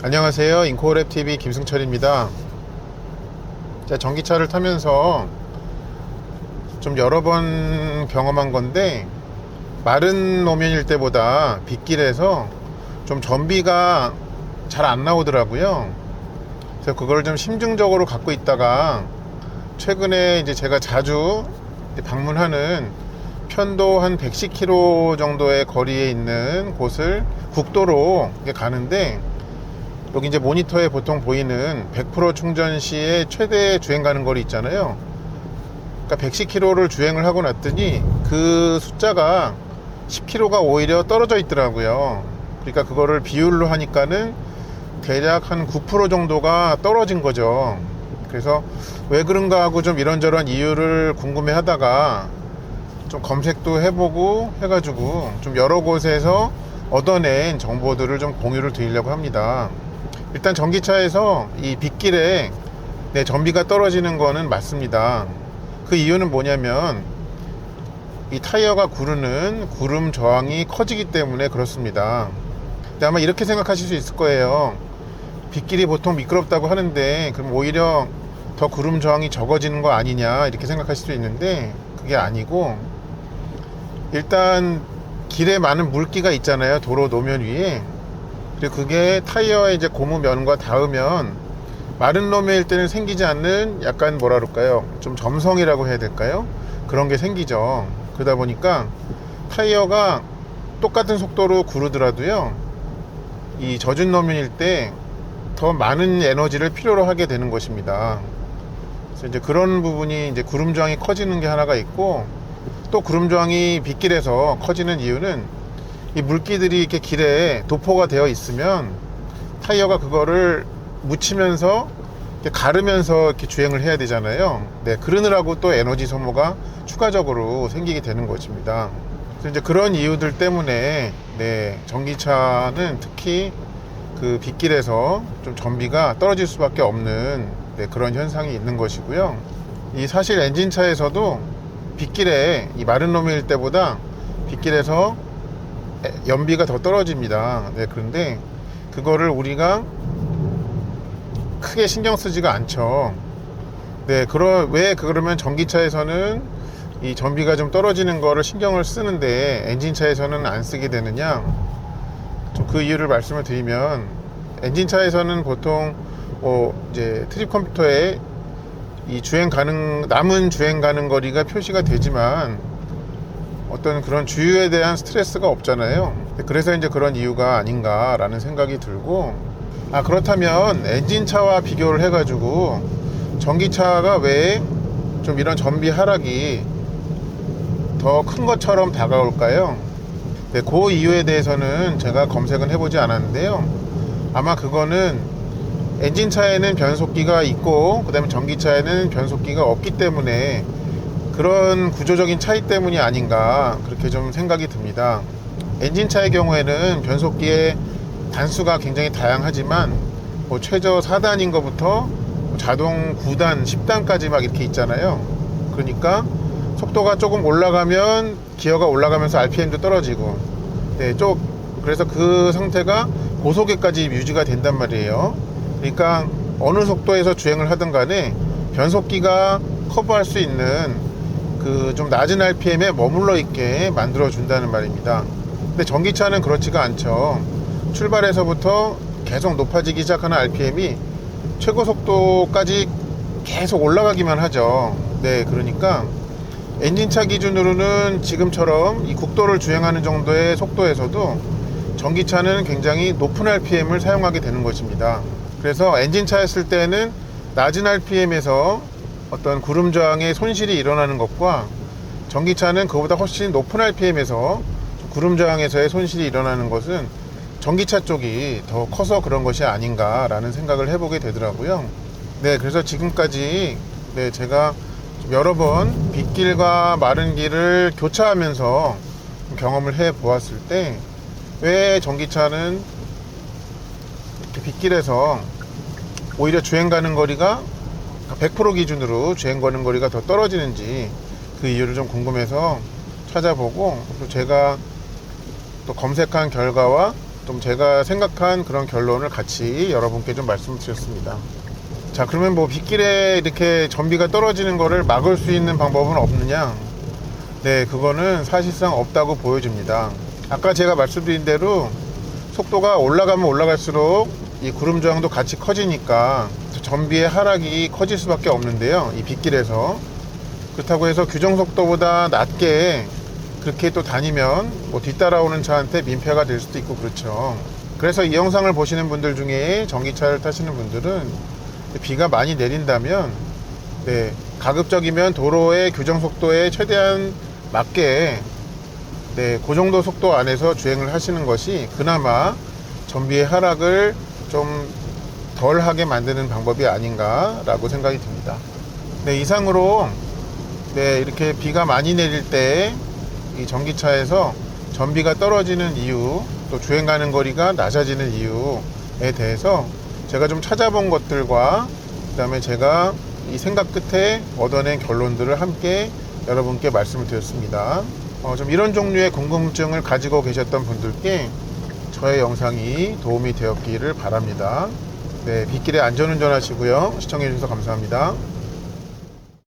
안녕하세요. 인코랩TV 김승철입니다. 제가 전기차를 타면서 좀 여러 번 경험한 건데, 마른 노면일 때보다 빗길에서 좀 전비가 잘 안 나오더라고요. 그래서 그걸 좀 심층적으로 갖고 있다가 최근에 이제 제가 자주 방문하는 편도 한 110km 정도의 거리에 있는 곳을 국도로 가는데, 여기 이제 모니터에 보통 보이는 100% 충전 시에 최대 주행 가는 거리 있잖아요. 그러니까 110km를 주행을 하고 났더니 그 숫자가 10km가 오히려 떨어져 있더라고요. 그러니까 그거를 비율로 하니까는 대략 한 9% 정도가 떨어진 거죠. 그래서 왜 그런가 하고 좀 이런저런 이유를 궁금해 하다가 좀 검색도 해보고 해가지고 좀 여러 곳에서 얻어낸 정보들을 좀 공유를 드리려고 합니다. 일단 전기차에서 이 빗길에 전비가 떨어지는 거는 맞습니다. 그 이유는 뭐냐면 이 타이어가 구르는 구름 저항이 커지기 때문에 그렇습니다. 근데 아마 이렇게 생각하실 수 있을 거예요. 빗길이 보통 미끄럽다고 하는데 그럼 오히려 더 구름 저항이 적어지는 거 아니냐, 이렇게 생각하실 수 있는데 그게 아니고, 일단 길에 많은 물기가 있잖아요, 도로 노면 위에. 그리고 그게 타이어에 이제 고무면과 닿으면 마른 노면일 때는 생기지 않는 약간 뭐라 그럴까요, 좀 점성이라고 해야 될까요, 그런 게 생기죠. 그러다 보니까 타이어가 똑같은 속도로 구르더라도요, 이 젖은 노면일 때 더 많은 에너지를 필요로 하게 되는 것입니다. 그래서 이제 그런 부분이 이제 구름 저항이 커지는 게 하나가 있고, 또 구름 저항이 빗길에서 커지는 이유는 이 물기들이 이렇게 길에 도포가 되어 있으면 타이어가 그거를 묻히면서 이렇게 가르면서 이렇게 주행을 해야 되잖아요. 그러느라고 또 에너지 소모가 추가적으로 생기게 되는 것입니다. 그래서 이제 그런 이유들 때문에 전기차는 특히 그 빗길에서 좀 전비가 떨어질 수밖에 없는 그런 현상이 있는 것이고요. 이 사실 엔진차에서도 빗길에 이 마른 노면일 때보다 빗길에서 연비가 더 떨어집니다. 그런데 그거를 우리가 크게 신경 쓰지가 않죠. 왜 그러면 전기차에서는 이 전비가 좀 떨어지는 거를 신경을 쓰는데 엔진차에서는 안 쓰게 되느냐? 좀 그 이유를 말씀을 드리면, 엔진차에서는 보통 이제 트립 컴퓨터에 이 남은 주행 가는 거리가 표시가 되지만 어떤 그런 주유에 대한 스트레스가 없잖아요. 그래서 이제 그런 이유가 아닌가라는 생각이 들고, 그렇다면 엔진차와 비교를 해가지고 전기차가 왜 좀 이런 전비 하락이 더 큰 것처럼 다가올까요? 그 이유에 대해서는 제가 검색은 해보지 않았는데요. 아마 그거는 엔진차에는 변속기가 있고 그 다음에 전기차에는 변속기가 없기 때문에 그런 구조적인 차이 때문이 아닌가, 그렇게 좀 생각이 듭니다. 엔진차의 경우에는 변속기의 단수가 굉장히 다양하지만 최저 4단인 것부터 자동 9단, 10단까지 막 이렇게 있잖아요. 그러니까 속도가 조금 올라가면 기어가 올라가면서 RPM도 떨어지고, 그래서 그 상태가 고속에까지 유지가 된단 말이에요. 그러니까 어느 속도에서 주행을 하든 간에 변속기가 커버할 수 있는 그 좀 낮은 RPM에 머물러 있게 만들어 준다는 말입니다. 근데 전기차는 그렇지가 않죠. 출발에서부터 계속 높아지기 시작하는 RPM이 최고 속도까지 계속 올라가기만 하죠. 그러니까 엔진차 기준으로는 지금처럼 이 국도를 주행하는 정도의 속도에서도 전기차는 굉장히 높은 RPM을 사용하게 되는 것입니다. 그래서 엔진차였을 때는 낮은 RPM에서 어떤 구름 저항의 손실이 일어나는 것과, 전기차는 그보다 훨씬 높은 RPM에서 구름 저항에서의 손실이 일어나는 것은 전기차 쪽이 더 커서 그런 것이 아닌가라는 생각을 해보게 되더라고요. 그래서 지금까지 제가 여러 번 빗길과 마른 길을 교차하면서 경험을 해 보았을 때 왜 전기차는 이렇게 빗길에서 오히려 주행 가는 거리가 100% 기준으로 주행 가는 거리가 더 떨어지는지, 그 이유를 좀 궁금해서 찾아보고, 또 제가 또 검색한 결과와 좀 제가 생각한 그런 결론을 같이 여러분께 좀 말씀드렸습니다. 자, 그러면 뭐 빗길에 이렇게 전비가 떨어지는 거를 막을 수 있는 방법은 없느냐? 네, 그거는 사실상 없다고 보여집니다. 아까 제가 말씀드린 대로 속도가 올라가면 올라갈수록 이 구름 저항도 같이 커지니까 전비의 하락이 커질 수밖에 없는데요, 이 빗길에서. 그렇다고 해서 규정 속도보다 낮게 그렇게 또 다니면 뭐 뒤따라오는 차한테 민폐가 될 수도 있고 그렇죠. 그래서 이 영상을 보시는 분들 중에 전기차를 타시는 분들은 비가 많이 내린다면, 네, 가급적이면 도로의 규정 속도에 최대한 맞게, 네, 그 정도 속도 안에서 주행을 하시는 것이 그나마 전비의 하락을 좀 덜하게 만드는 방법이 아닌가 라고 생각이 듭니다. 네, 이상으로 네, 이렇게 비가 많이 내릴 때 이 전기차에서 전비가 떨어지는 이유, 또 주행 가는 거리가 낮아지는 이유에 대해서 제가 좀 찾아본 것들과 그 다음에 제가 이 생각 끝에 얻어낸 결론들을 함께 여러분께 말씀을 드렸습니다. 좀 이런 종류의 궁금증을 가지고 계셨던 분들께 저의 영상이 도움이 되었기를 바랍니다. 네, 빗길에 안전운전 하시고요. 시청해 주셔서 감사합니다.